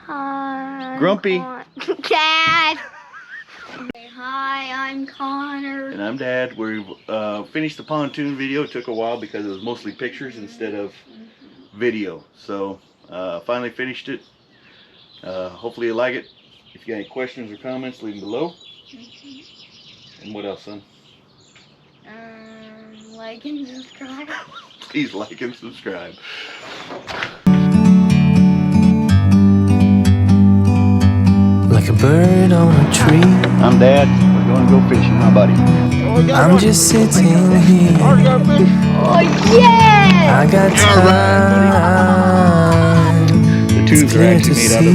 Hi. Grumpy. Dad. Hi, I'm Connor. And I'm Dad. We finished the pontoon video. It took a while because it was mostly pictures instead of video. So finally finished it. Hopefully you like it. If you got any questions or comments, leave them below. And what else, son? Like and subscribe. Please like and subscribe. Like a bird on a tree. I'm Dad. We're going to go fishing, huh, buddy? I'm just sitting here. Oh yeah! I got time. The tubes are actually made out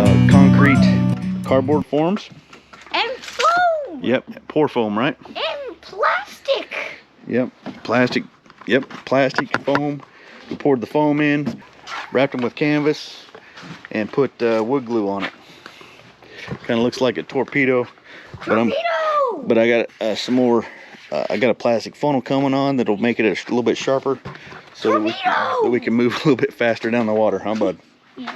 of concrete cardboard forms. And foam! Yep, pour foam, right? And plastic! Yep, plastic. Yep, plastic foam. We poured the foam in, wrapped them with canvas, and put wood glue on it. Kind of looks like a torpedo. But I got some more. I got a plastic funnel coming on that'll make it a little bit sharper, so that we can move a little bit faster down the water, huh, bud? Yeah.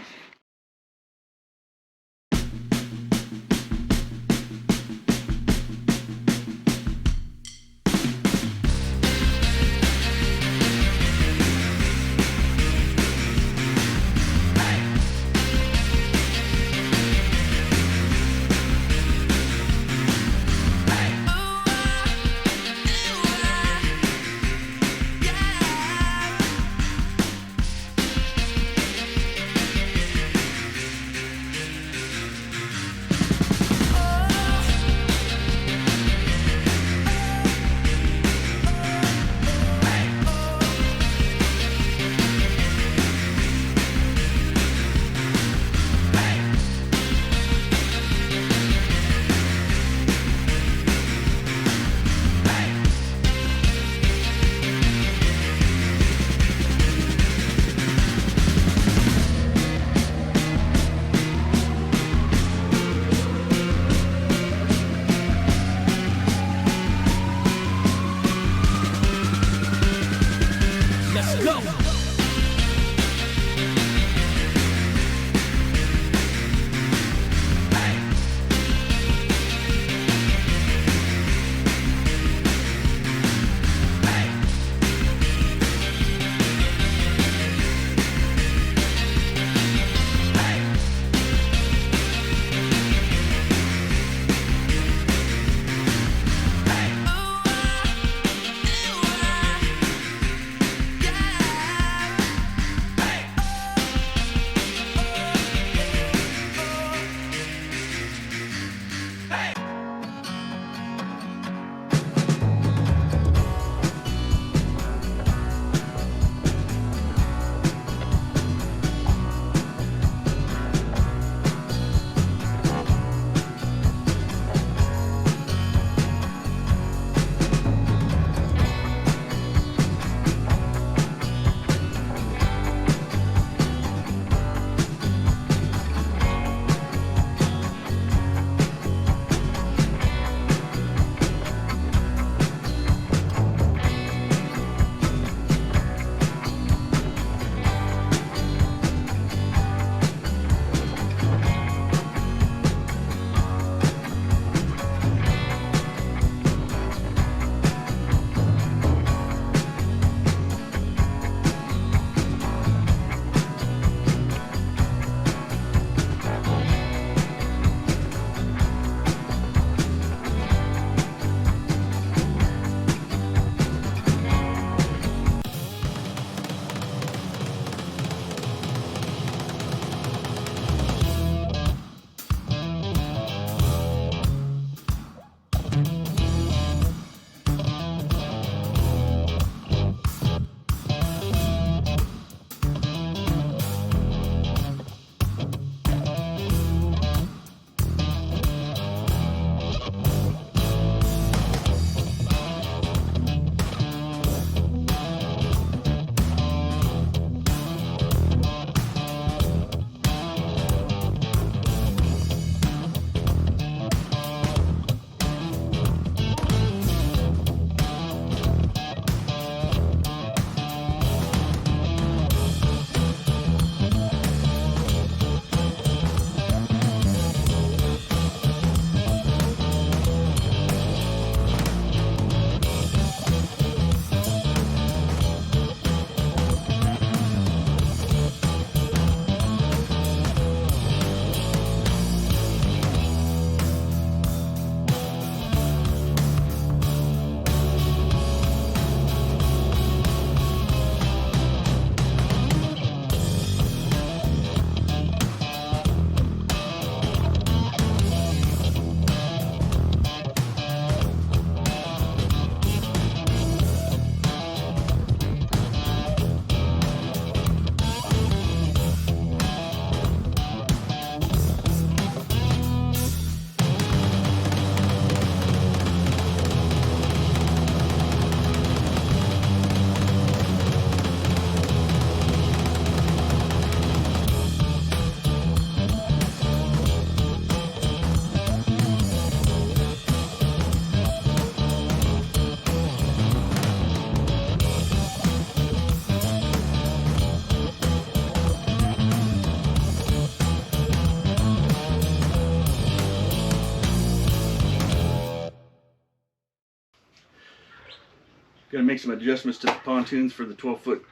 Gonna make some adjustments to the pontoons for the 12-foot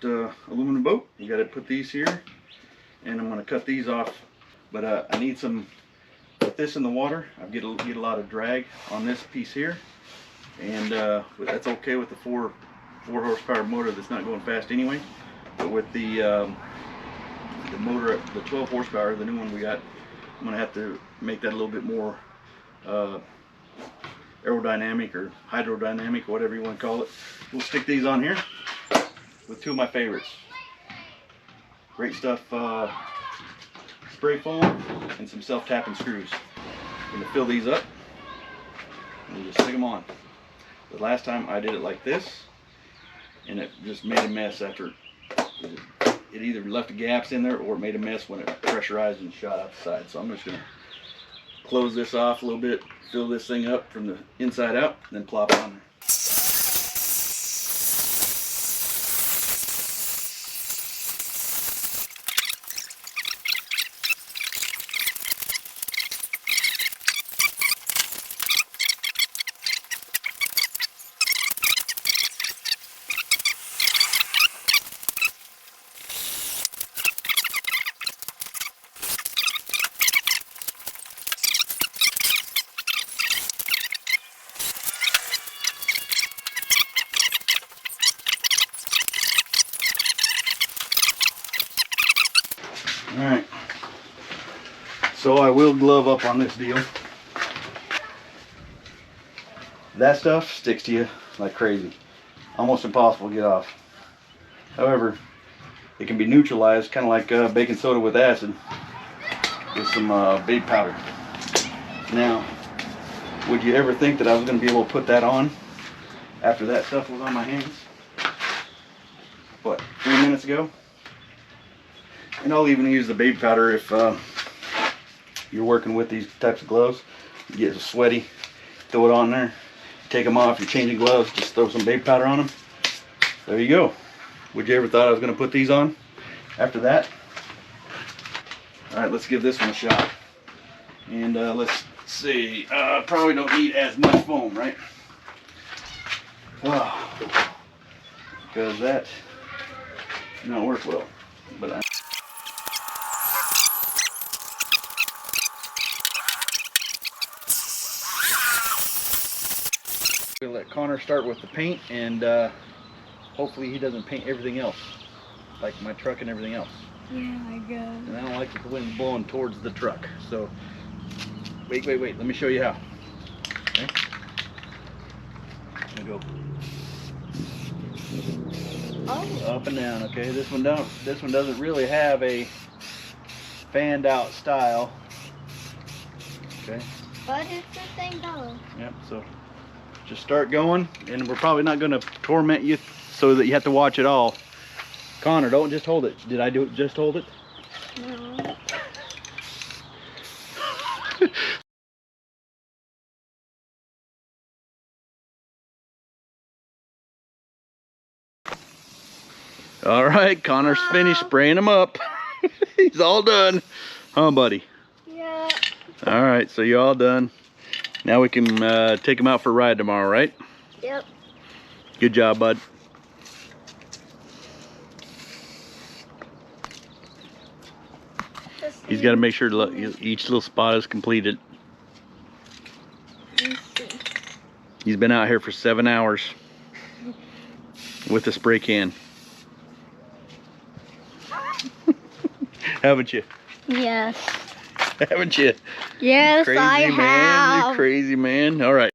aluminum boat. You gotta put these here, and I'm gonna cut these off. But I need some, with this in the water, I get a lot of drag on this piece here, and that's okay with the 4 horsepower motor that's not going fast anyway. But with the motor, the 12 horsepower, the new one we got, I'm gonna have to make that a little bit more aerodynamic or hydrodynamic, whatever you want to call it. We'll stick these on here with 2 of my favorites. Great stuff, spray foam and some self-tapping screws. I'm gonna fill these up and just stick them on. The last time I did it like this, and it just made a mess after it either left gaps in there or it made a mess when it pressurized and shot out the side. So I'm just gonna close this off a little bit, fill this thing up from the inside out, and then plop it on there. Alright, so I will glove up on this deal. That stuff sticks to you like crazy. Almost impossible to get off. However, it can be neutralized, kind of like baking soda with acid, with some baby powder. Now, would you ever think that I was going to be able to put that on after that stuff was on my hands? What, 3 minutes ago? And I'll even use the baby powder if you're working with these types of gloves. You get sweaty, throw it on there, take them off, you're changing gloves, just throw some baby powder on them. There you go. Would you ever thought I was going to put these on after that? Alright, let's give this one a shot. And let's see, probably don't need as much foam, right? Oh, because that did not work well. But we'll let Connor start with the paint, and hopefully he doesn't paint everything else, like my truck and everything else. Yeah, I guess. And I don't like the wind blowing towards the truck. So, wait, let me show you how. Okay? I'm gonna go up and down, okay? This one doesn't really have a fanned out style. Okay? But it's the same color. Yep, so just start going, and we're probably not going to torment you so that you have to watch it all. Connor, don't just hold it. Did I just hold it? No. All right, Connor's finished spraying them up. He's all done. Huh, buddy? Yeah. All right, so you're all done. Now we can take them out for a ride tomorrow, right? Yep. Good job, bud. He's got to make sure each little spot is completed. He's been out here for 7 hours with a spray can. Haven't you? Yes. Haven't you? Yes, Crazy I man, have. you crazy man. All right.